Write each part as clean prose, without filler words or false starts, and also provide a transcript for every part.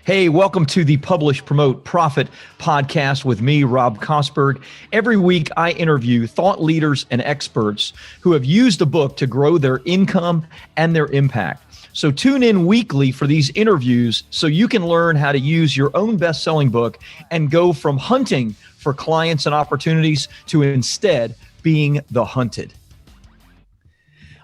Hey, welcome to the Publish, Promote, Profit podcast with me, Rob Kosberg. Every week, I interview thought leaders and experts who have used a book to grow their income and their impact. So tune in weekly for these interviews so you can learn how to use your own best-selling book and go from hunting for clients and opportunities to instead being the hunted.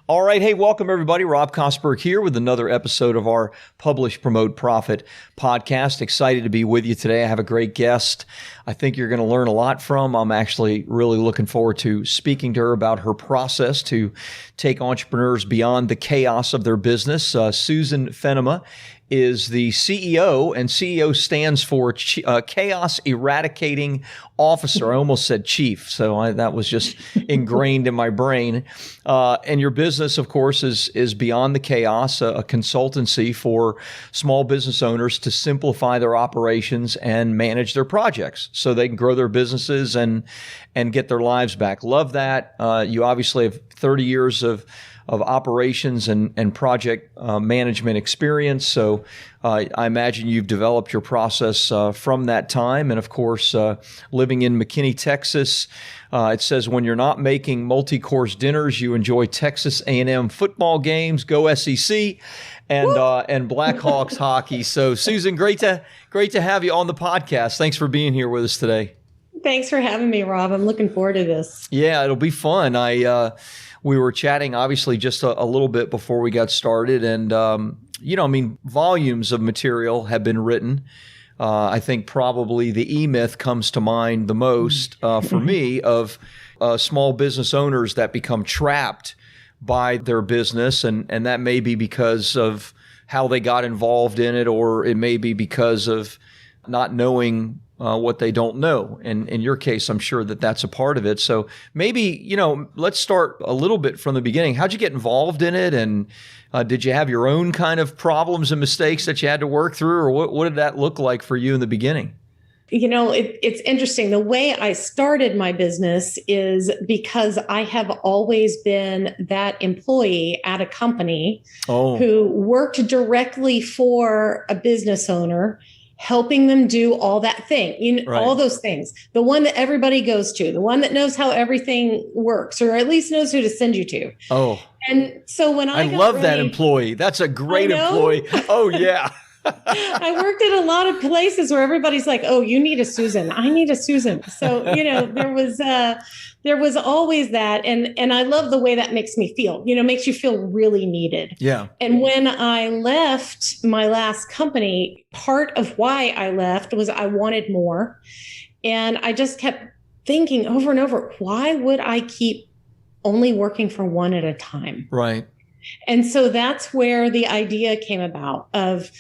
All right. Hey, welcome everybody. Rob Kosberg here with another episode of our Publish, Promote, Profit podcast. Excited to be with you today. I have a great guest I think you're going to learn a lot from. I'm actually really looking forward to speaking to her about her process to take entrepreneurs beyond the chaos of their business. Susan Fennema is the CEO, and CEO stands for Chaos Eradicating Officer. I almost said chief, so that was just ingrained in my brain. And your business, of course, is Beyond the Chaos, a consultancy for small business owners to simplify their operations and manage their projects so they can grow their businesses and get their lives back. Love that. You obviously have 30 years of operations and project management experience. So I imagine you've developed your process from that time. And of course, living in McKinney, Texas, it says when you're not making multi-course dinners, you enjoy Texas A&M football games, go SEC, and Blackhawks hockey. So Susan, great to have you on the podcast. Thanks for being here with us today. Thanks for having me, Rob. I'm looking forward to this. Yeah, it'll be fun. We were chatting, obviously, just a little bit before we got started. And, volumes of material have been written. I think probably the E-myth comes to mind the most for me of small business owners that become trapped by their business. And that may be because of how they got involved in it, or it may be because of not knowing what they don't know. And in your case, I'm sure that that's a part of it. So maybe, let's start a little bit from the beginning. How'd you get involved in it? And did you have your own kind of problems and mistakes that you had to work through? Or what did that look like for you in the beginning? It's interesting. The way I started my business is because I have always been that employee at a company who worked directly for a business owner, helping them do all that thing, Right. All those things. The one that everybody goes to, the one that knows how everything works, or at least knows who to send you to. Oh, and so when I love that employee. That's a great employee. Oh, yeah. I worked at a lot of places where everybody's like, "Oh, you need a Susan. I need a Susan." So, there was always that. And I love the way that makes me feel, makes you feel really needed. Yeah. And when I left my last company, part of why I left was I wanted more. And I just kept thinking over and over, why would I keep only working for one at a time? Right. And so that's where the idea came about of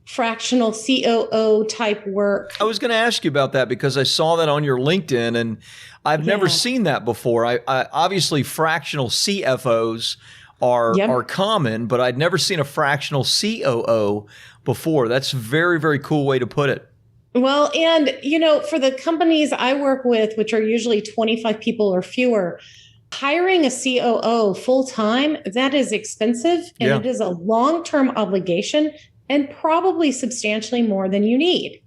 fractional COO type work. I was going to ask you about that because I saw that on your LinkedIn and I've never seen that before. I obviously fractional CFOs are common, but I'd never seen a fractional COO before. That's a very, very cool way to put it. Well, and for the companies I work with, which are usually 25 people or fewer, hiring a COO full time, that is expensive and it is a long-term obligation and probably substantially more than you need.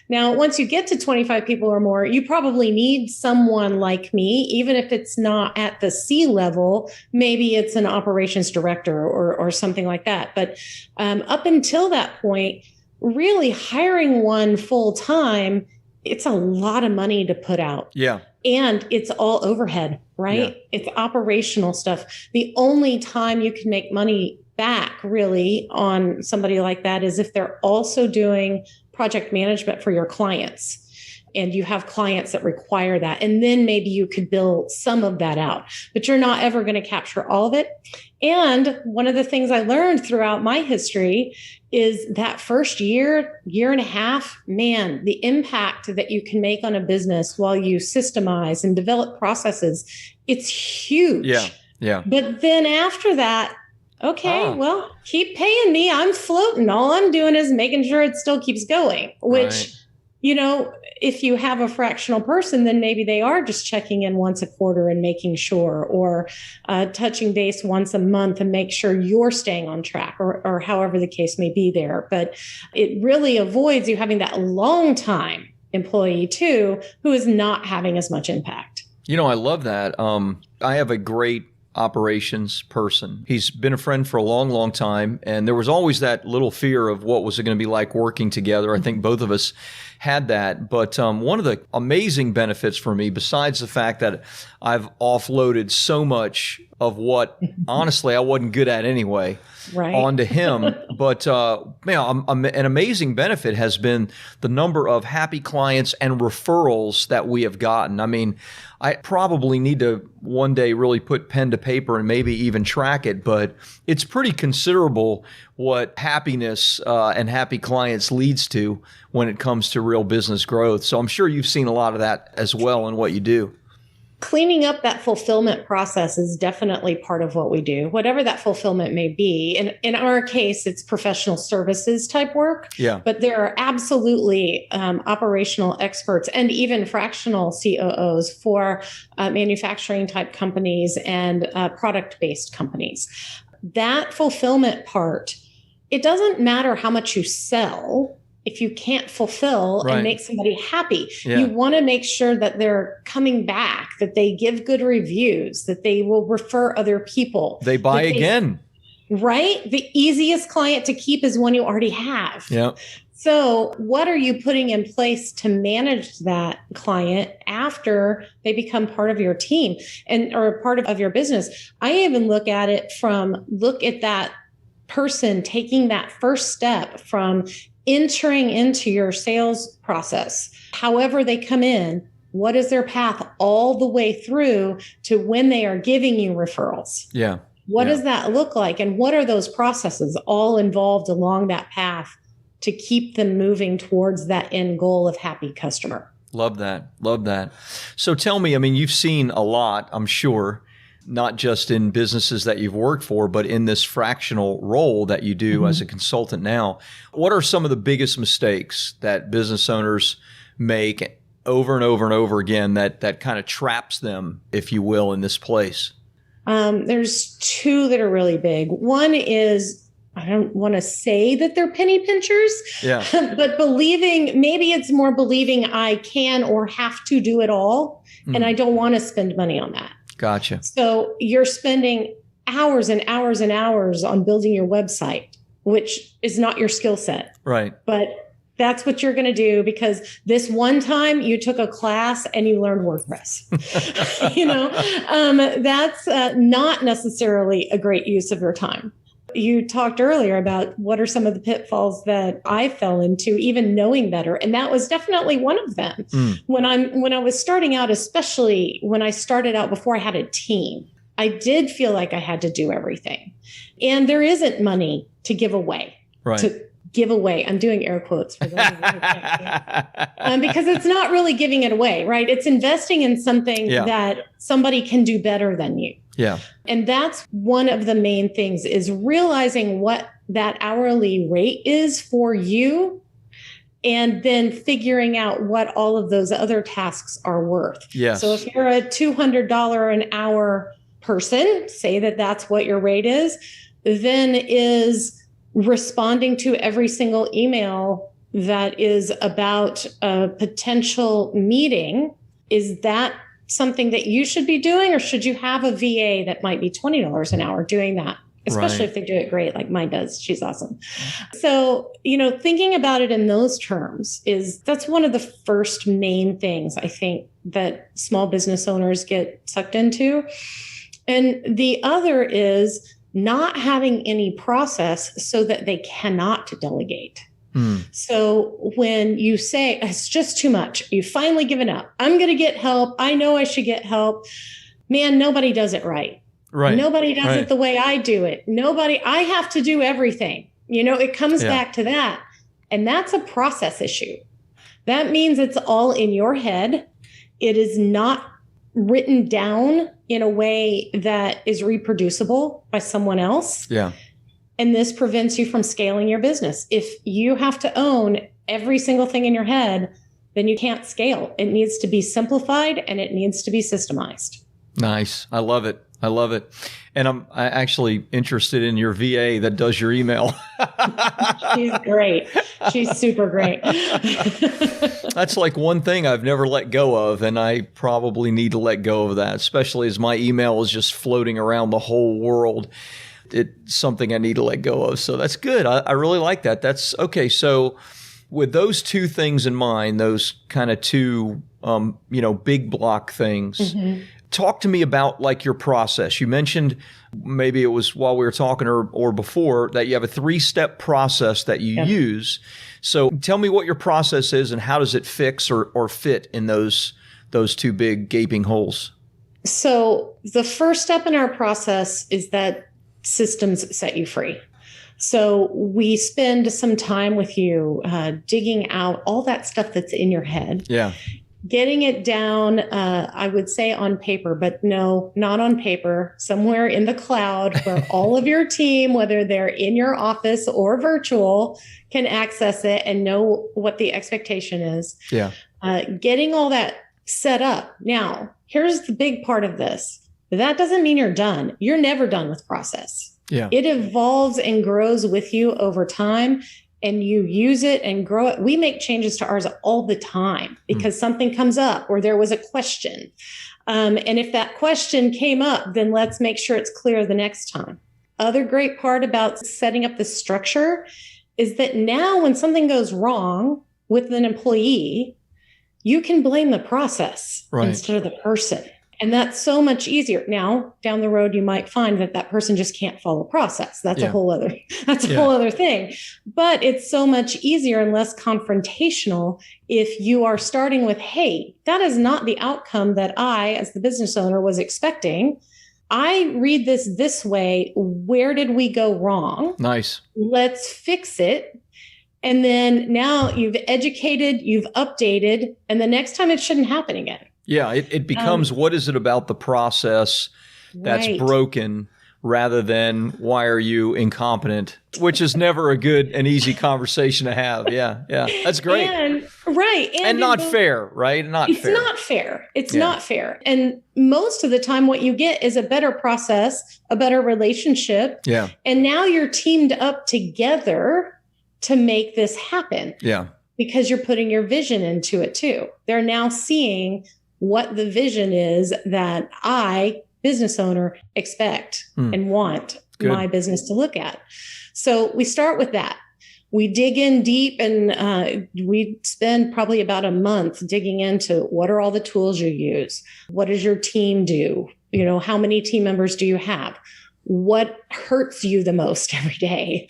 Now, once you get to 25 people or more, you probably need someone like me, even if it's not at the C level, maybe it's an operations director or something like that. But up until that point, really hiring one full time, it's a lot of money to put out. Yeah. And it's all overhead, right? Yeah. It's operational stuff. The only time you can make money back really on somebody like that is if they're also doing project management for your clients and you have clients that require that. And then maybe you could bill some of that out, but you're not ever going to capture all of it. And one of the things I learned throughout my history is that first year and a half, man, the impact that you can make on a business while you systemize and develop processes, it's huge. Yeah. Yeah. But then after that, well, keep paying me. I'm floating. All I'm doing is making sure it still keeps going, which, if you have a fractional person, then maybe they are just checking in once a quarter and making sure, or touching base once a month and make sure you're staying on track, or however the case may be there. But it really avoids you having that long time employee too, who is not having as much impact. I love that. I have a great operations person. He's been a friend for a long, long time. And there was always that little fear of what was it going to be like working together. I think both of us had that. But one of the amazing benefits for me, besides the fact that I've offloaded so much of what, honestly, I wasn't good at anyway, onto him. But an amazing benefit has been the number of happy clients and referrals that we have gotten. I mean, I probably need to one day really put pen to paper and maybe even track it, but it's pretty considerable what happiness and happy clients leads to when it comes to real business growth. So I'm sure you've seen a lot of that as well in what you do. Cleaning up that fulfillment process is definitely part of what we do, whatever that fulfillment may be. And in our case, it's professional services type work. Yeah. But there are absolutely operational experts and even fractional COOs for manufacturing type companies and product-based companies. That fulfillment part, it doesn't matter how much you sell. If you can't fulfill and make somebody happy, you want to make sure that they're coming back, that they give good reviews, that they will refer other people. They buy again. Right? The easiest client to keep is one you already have. Yeah. So what are you putting in place to manage that client after they become part of your team or part of your business? I even look at that person taking that first step from entering into your sales process. However they come in, what is their path all the way through to when they are giving you referrals? Yeah. What does that look like? And what are those processes all involved along that path to keep them moving towards that end goal of happy customer? Love that. Love that. So tell me, I mean, you've seen a lot, I'm sure, not just in businesses that you've worked for, but in this fractional role that you do as a consultant now. What are some of the biggest mistakes that business owners make over and over and over again that kind of traps them, if you will, in this place? There's two that are really big. One is, I don't want to say that they're penny pinchers, but maybe it's more believing I can or have to do it all, and I don't want to spend money on that. Gotcha. So you're spending hours and hours and hours on building your website, which is not your skill set. Right. But that's what you're going to do because this one time you took a class and you learned WordPress. That's not necessarily a great use of your time. You talked earlier about what are some of the pitfalls that I fell into, even knowing better. And that was definitely one of them. When I was starting out, especially when I started out before I had a team, I did feel like I had to do everything. And there isn't money to give away. Right. To give away. I'm doing air quotes for those of you who can't see. Because it's not really giving it away, right? It's investing in something that somebody can do better than you. Yeah. And that's one of the main things is realizing what that hourly rate is for you and then figuring out what all of those other tasks are worth. Yes. So if you're a $200 an hour person, say that that's what your rate is, then is responding to every single email that is about a potential meeting. Is that something that you should be doing, or should you have a VA that might be $20 an hour doing that? Especially if they do it great, like mine does. She's awesome. So, thinking about it in those terms that's one of the first main things I think that small business owners get sucked into. And the other is not having any process so that they cannot delegate. So when you say it's just too much, you've finally given up. I'm going to get help. I know I should get help. Man, nobody does it right. Right. Nobody does it the way I do it. I have to do everything. It comes back to that. And that's a process issue. That means it's all in your head. It is not written down in a way that is reproducible by someone else. Yeah. And this prevents you from scaling your business. If you have to own every single thing in your head, then you can't scale. It needs to be simplified and it needs to be systemized. Nice. I love it. I love it. And I'm actually interested in your VA that does your email. She's great. She's super great. That's like one thing I've never let go of, and I probably need to let go of that, especially as my email is just floating around the whole world. It's something I need to let go of. So that's good. I really like that. That's okay. So with those two things in mind, those kind of two, big block things, talk to me about like your process. You mentioned, maybe it was while we were talking or before, that you have a 3-step process that you use. So tell me what your process is and how does it fix or fit in those two big gaping holes? So the first step in our process is that systems set you free. So we spend some time with you digging out all that stuff that's in your head. Yeah. Getting it down, I would say on paper, but no, not on paper, somewhere in the cloud where all of your team, whether they're in your office or virtual, can access it and know what the expectation is. Yeah. Getting all that set up. Now, here's the big part of this. That doesn't mean you're done. You're never done with process. Yeah. It evolves and grows with you over time. And you use it and grow it. We make changes to ours all the time because something comes up or there was a question. And if that question came up, then let's make sure it's clear the next time. Other great part about setting up the structure is that now when something goes wrong with an employee, you can blame the process instead of the person. And that's so much easier. Now, down the road, you might find that person just can't follow process. That's a whole other thing. But it's so much easier and less confrontational if you are starting with, hey, that is not the outcome that I, as the business owner, was expecting. I read this way. Where did we go wrong? Nice. Let's fix it. And then now you've educated, you've updated, and the next time it shouldn't happen again. Yeah, it becomes what is it about the process that's broken rather than why are you incompetent, which is never a good and easy conversation to have. Yeah, that's great. And not fair, right? It's not fair. It's not fair. And most of the time what you get is a better process, a better relationship. Yeah. And now you're teamed up together to make this happen. Yeah. Because you're putting your vision into it too. They're now seeing what the vision is that I, business owner, expect and want my business to look at. So we start with that. We dig in deep and we spend probably about a month digging into what are all the tools you use? What does your team do? How many team members do you have? What hurts you the most every day?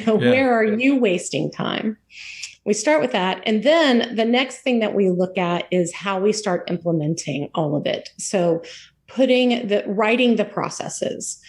Where are you wasting time? We start with that. And then the next thing that we look at is how we start implementing all of it. So writing the processes,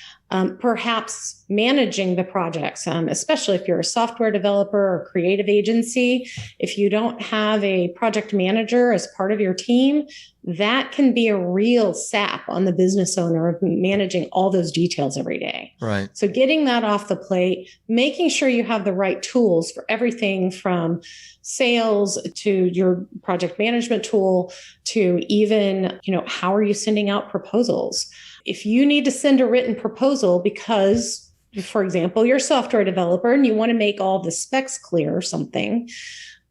perhaps managing the projects, especially if you're a software developer or creative agency. If you don't have a project manager as part of your team, that can be a real sap on the business owner of managing all those details every day. Right. So getting that off the plate, making sure you have the right tools for everything from sales to your project management tool to even, how are you sending out proposals? If you need to send a written proposal because, for example, you're a software developer and you want to make all the specs clear or something,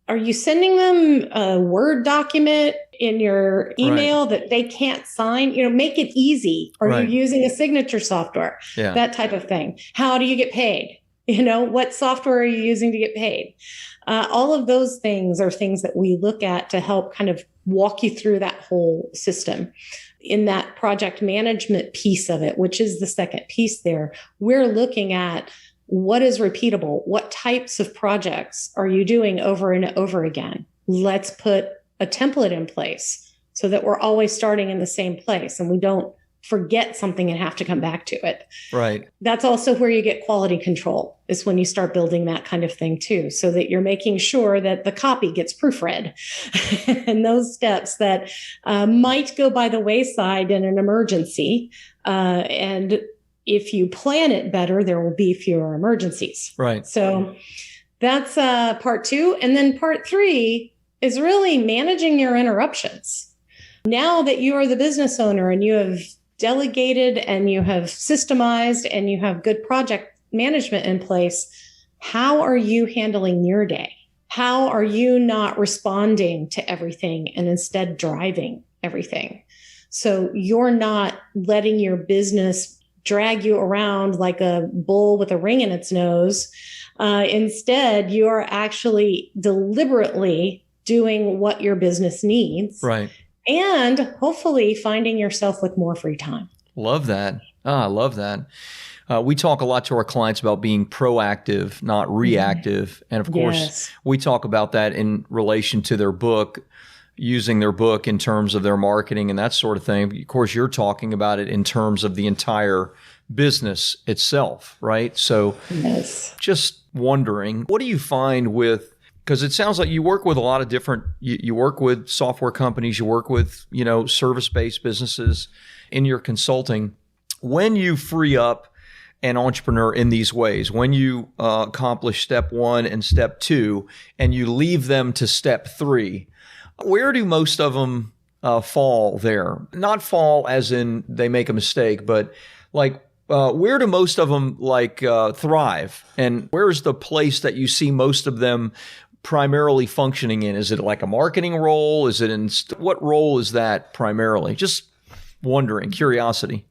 are you sending them a Word document in your email that they can't sign? Make it easy. Are you using a signature software? Yeah. That type of thing. How do you get paid? What software are you using to get paid? All of those things are things that we look at to help kind of walk you through that whole system. In that project management piece of it, which is the second piece there, we're looking at what is repeatable? What types of projects are you doing over and over again? Let's put a template in place so that we're always starting in the same place and we don't forget something and have to come back to it. Right. That's also where you get quality control, is when you start building that kind of thing too, so that you're making sure that the copy gets proofread and those steps that might go by the wayside in an emergency. And if you plan it better, there will be fewer emergencies. Right. So that's part two. And then part three, is really managing your interruptions. Now that you are the business owner and you have delegated and you have systemized and you have good project management in place, how are you handling your day? How are you not responding to everything and instead driving everything? So you're not letting your business drag you around like a bull with a ring in its nose. Instead, you are actually deliberately doing what your business needs. Right. And hopefully finding yourself with more free time. Love that. I love that. We talk a lot to our clients about being proactive, not reactive. And of course, we talk about that in relation to their book, using their book in terms of their marketing and that sort of thing. Of course, you're talking about it in terms of the entire business itself, right? So just wondering, what do you find with, because it sounds like you work with a lot of different, you work with software companies, you work with, service-based businesses in your consulting. When you free up an entrepreneur in these ways, when you accomplish step 1 and step 2, and you leave them to step 3, where do most of them fall there? Not fall as in they make a mistake, but like, where do most of them thrive? And where's the place that you see most of them primarily functioning in? Is it like a marketing role? Is it in what role is that primarily? Just wondering, curiosity.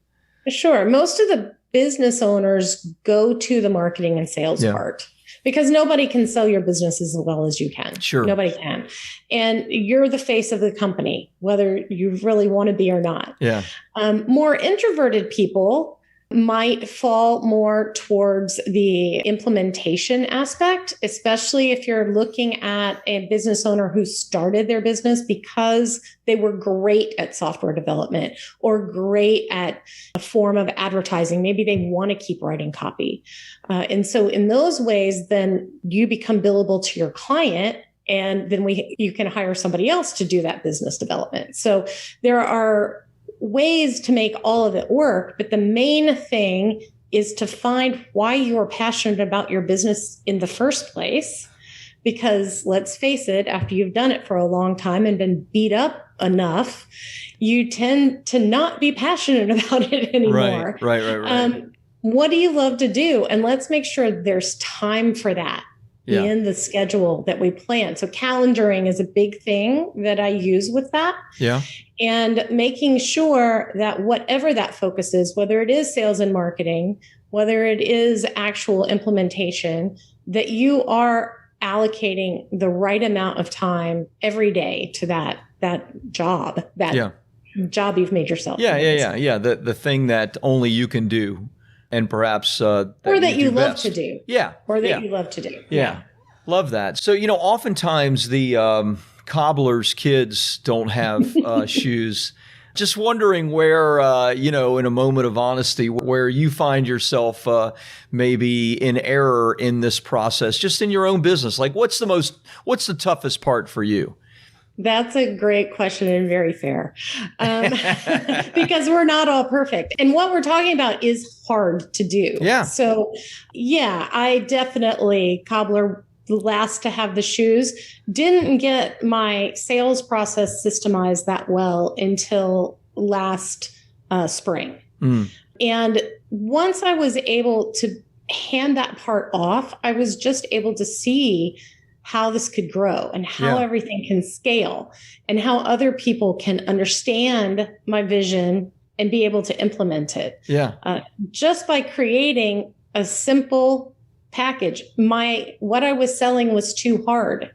Sure. Most of the business owners go to the marketing and sales part because nobody can sell your business as well as you can. Sure. Nobody can. And you're the face of the company, whether you really want to be or not. Yeah. More introverted people might fall more towards the implementation aspect, especially if you're looking at a business owner who started their business because they were great at software development or great at a form of advertising. Maybe they want to keep writing copy. And so in those ways, then you become billable to your client. And then you can hire somebody else to do that business development. So there are ways to make all of it work, but the main thing is to find why you're passionate about your business in the first place. Because let's face it, after you've done it for a long time and been beat up enough, you tend to not be passionate about it anymore. Right. What do you love to do? And let's make sure there's time for that in the schedule that we plan. So calendaring is a big thing that I use with that. Yeah. And making sure that whatever that focus is, whether it is sales and marketing, whether it is actual implementation, that you are allocating the right amount of time every day to that job, job you've made yourself. Yeah. The thing that only you can do. And perhaps or that you love to do. Yeah. Or that you love to do. Yeah. Love that. So, oftentimes the cobbler's kids don't have shoes. Just wondering where, in a moment of honesty, where you find yourself maybe in error in this process, just in your own business. Like what's the toughest part for you? That's a great question and very fair because we're not all perfect. And what we're talking about is hard to do. Yeah. So, I definitely, cobbler, the last to have the shoes, didn't get my sales process systemized that well until last spring. And once I was able to hand that part off, I was just able to see how this could grow and how everything can scale and how other people can understand my vision and be able to implement it. Just by creating a simple package. What I was selling was too hard.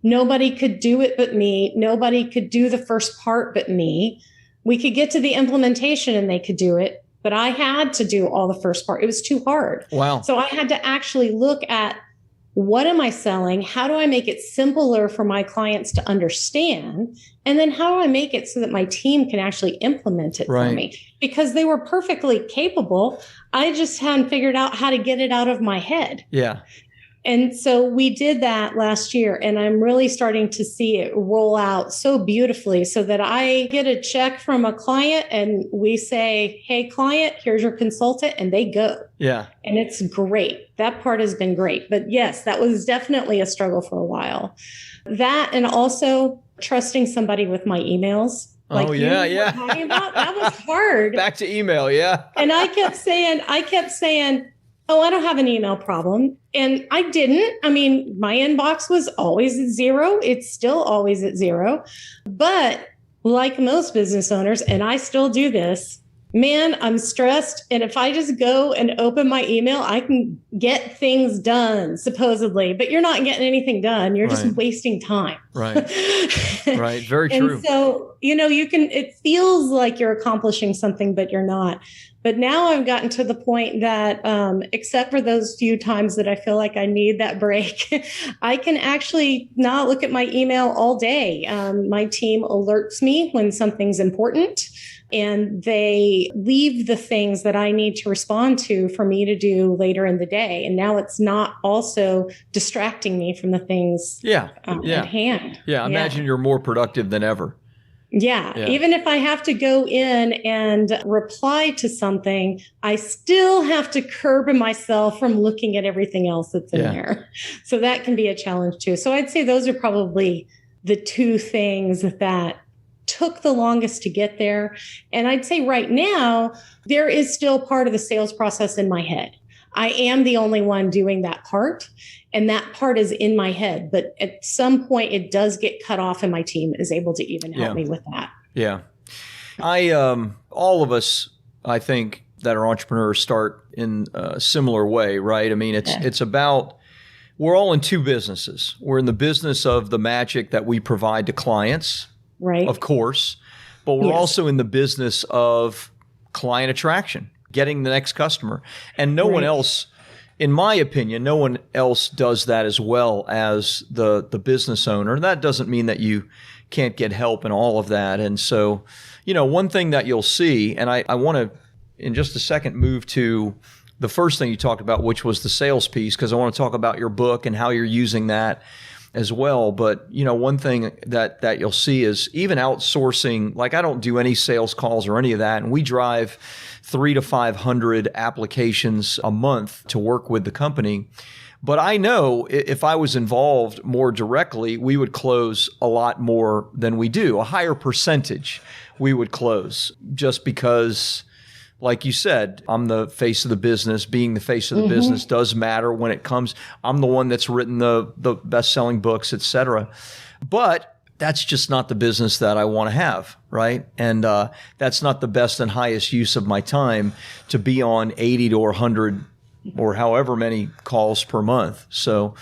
Nobody could do it but me. Nobody could do the first part but me. We could get to the implementation and they could do it, but I had to do all the first part. It was too hard. Wow. So I had to actually look at, what am I selling? How do I make it simpler for my clients to understand? And then how do I make it so that my team can actually implement it for me? Because they were perfectly capable. I just hadn't figured out how to get it out of my head. Yeah. And so we did that last year, and I'm really starting to see it roll out so beautifully so that I get a check from a client and we say, hey, client, here's your consultant, and they go. Yeah. And it's great. That part has been great. But yes, that was definitely a struggle for a while. That, and also trusting somebody with my emails. Like yeah. Talking about, that was hard. Back to email, yeah. And I kept saying, oh, I don't have an email problem. And I didn't. I mean, my inbox was always at zero. It's still always at zero. But like most business owners, and I still do this, man, I'm stressed. And if I just go and open my email, I can get things done, supposedly. But you're not getting anything done. You're just wasting time. Right. Right. Very true. And so, it feels like you're accomplishing something, but you're not. But now I've gotten to the point that, except for those few times that I feel like I need that break, I can actually not look at my email all day. My team alerts me when something's important, and they leave the things that I need to respond to for me to do later in the day. And now it's not also distracting me from the things at hand. Yeah, imagine you're more productive than ever. Yeah. Even if I have to go in and reply to something, I still have to curb myself from looking at everything else that's in there. So that can be a challenge too. So I'd say those are probably the two things that took the longest to get there. And I'd say right now, there is still part of the sales process in my head. I am the only one doing that part. And that part is in my head. But at some point, it does get cut off, and my team is able to even help me with that. Yeah. All of us, I think, that are entrepreneurs start in a similar way, right? I mean, it's about, we're all in two businesses. We're in the business of the magic that we provide to clients, right? Of course. But we're also in the business of client attraction, getting the next customer. And no one else, in my opinion, no one else does that as well as the business owner. That doesn't mean that you can't get help in all of that. And so, one thing that you'll see, and I want to, in just a second, move to the first thing you talked about, which was the sales piece, because I want to talk about your book and how you're using that as well. But, one thing that you'll see is even outsourcing, like I don't do any sales calls or any of that. And we drive 300 to 500 applications a month to work with the company. But I know if I was involved more directly, we would close a lot more than we do, a higher percentage we would close, just because, like you said, I'm the face of the business. Being the face of the business does matter when it comes. I'm the one that's written the best-selling books, et cetera. But that's just not the business that I want to have, right? And that's not the best and highest use of my time to be on 80 to 100 or however many calls per month. So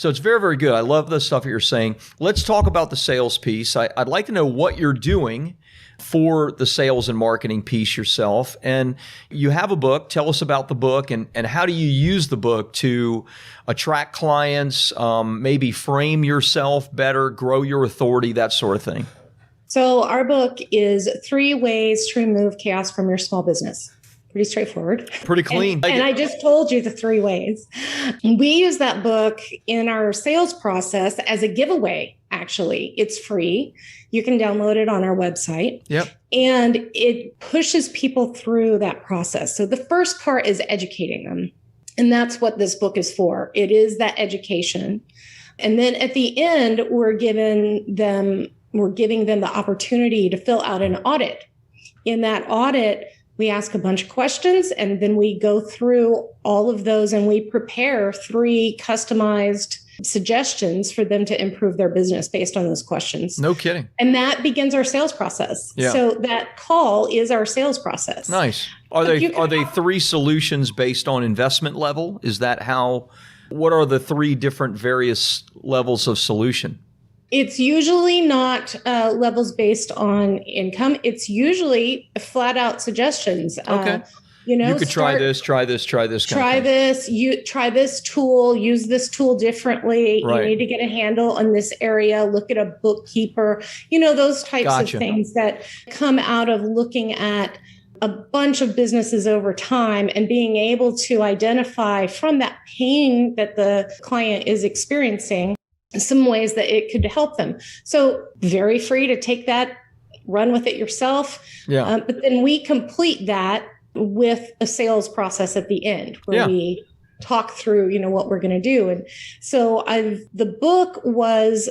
it's very, very good. I love the stuff that you're saying. Let's talk about the sales piece. I'd like to know what you're doing for the sales and marketing piece yourself. And you have a book. Tell us about the book and how do you use the book to attract clients, maybe frame yourself better, grow your authority, that sort of thing. So our book is 3 ways to remove chaos from your small business. Pretty straightforward. Pretty clean. And I just told you the 3 ways. We use that book in our sales process as a giveaway, actually. It's free. You can download it on our website. Yep. And it pushes people through that process. So the first part is educating them. And that's what this book is for. It is that education. And then at the end, we're giving them the opportunity to fill out an audit. In that audit, we ask a bunch of questions, and then we go through all of those and we prepare 3 customized suggestions for them to improve their business based on those questions. No kidding. And that begins our sales process. Yeah. So that call is our sales process. Nice. Are they 3 solutions based on investment level? Is that how, what are the 3 different various levels of solution? It's usually not levels based on income. It's usually flat out suggestions. Okay. You could try this kind of thing. You try this tool, use this tool differently. Right. You need to get a handle on this area, look at a bookkeeper, those types of things that come out of looking at a bunch of businesses over time and being able to identify from that pain that the client is experiencing some ways that it could help them. So very free to take that, run with it yourself. Yeah. But then we complete that with a sales process at the end where we talk through, what we're going to do. And so the book was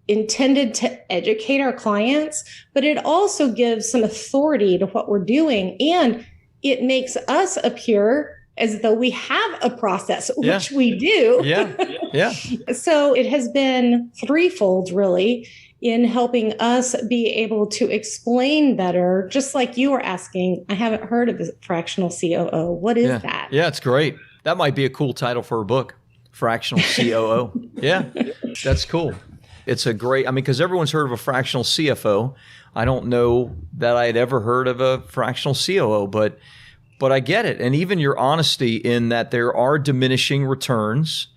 intended to educate our clients, but it also gives some authority to what we're doing. And it makes us appear as though we have a process, which we do. Yeah. So it has been threefold, really, in helping us be able to explain better, just like you were asking. I haven't heard of the fractional COO. What is that? Yeah, it's great. That might be a cool title for a book, Fractional COO. Yeah, that's cool. It's a great, because everyone's heard of a fractional CFO. I don't know that I had ever heard of a fractional COO, but I get it. And even your honesty in that there are diminishing returns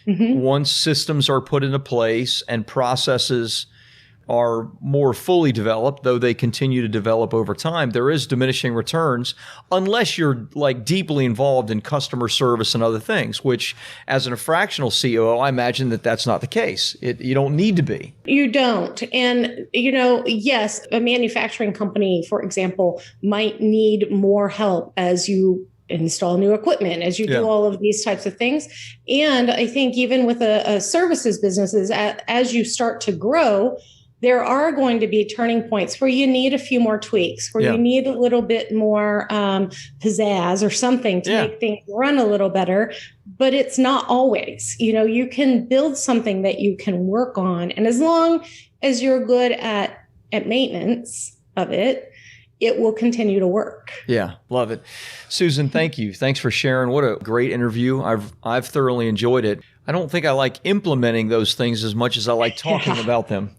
once systems are put into place and processes are more fully developed, though they continue to develop over time, there is diminishing returns unless you're like deeply involved in customer service and other things, which as a fractional COO, I imagine that that's not the case. You don't need to be. You don't. And, yes, a manufacturing company, for example, might need more help as you install new equipment, as you do all of these types of things. And I think even with a services businesses, as you start to grow, there are going to be turning points where you need a few more tweaks, where you need a little bit more pizzazz or something to make things run a little better. But it's not always. You can build something that you can work on. And as long as you're good at maintenance of it, it will continue to work. Yeah, love it. Susan, thank you. Thanks for sharing. What a great interview. I've thoroughly enjoyed it. I don't think I like implementing those things as much as I like talking about them.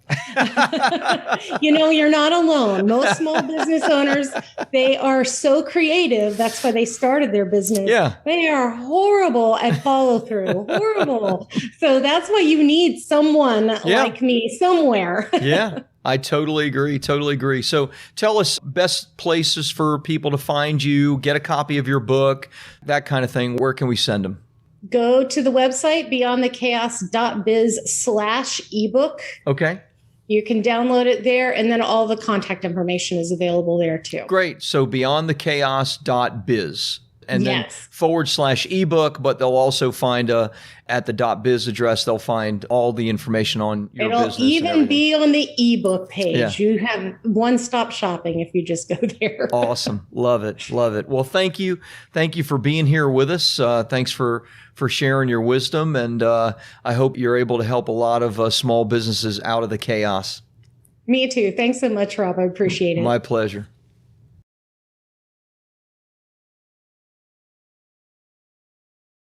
You're not alone. Most small business owners, they are so creative. That's why they started their business. Yeah. They are horrible at follow through. Horrible. So that's why you need someone like me somewhere. Yeah. I totally agree. Totally agree. So tell us best places for people to find you, get a copy of your book, that kind of thing. Where can we send them? Go to the website, beyondthechaos.biz/ebook. Okay. You can download it there, and then all the contact information is available there too. Great. So beyondthechaos.biz. And then / ebook, but they'll also find at the .biz address, they'll find all the information on your business. It'll even be on the ebook page. Yeah. You have one-stop shopping if you just go there. Awesome. Love it. Love it. Well, thank you. Thank you for being here with us. Thanks for sharing your wisdom. And I hope you're able to help a lot of small businesses out of the chaos. Me too. Thanks so much, Rob. I appreciate it. My pleasure.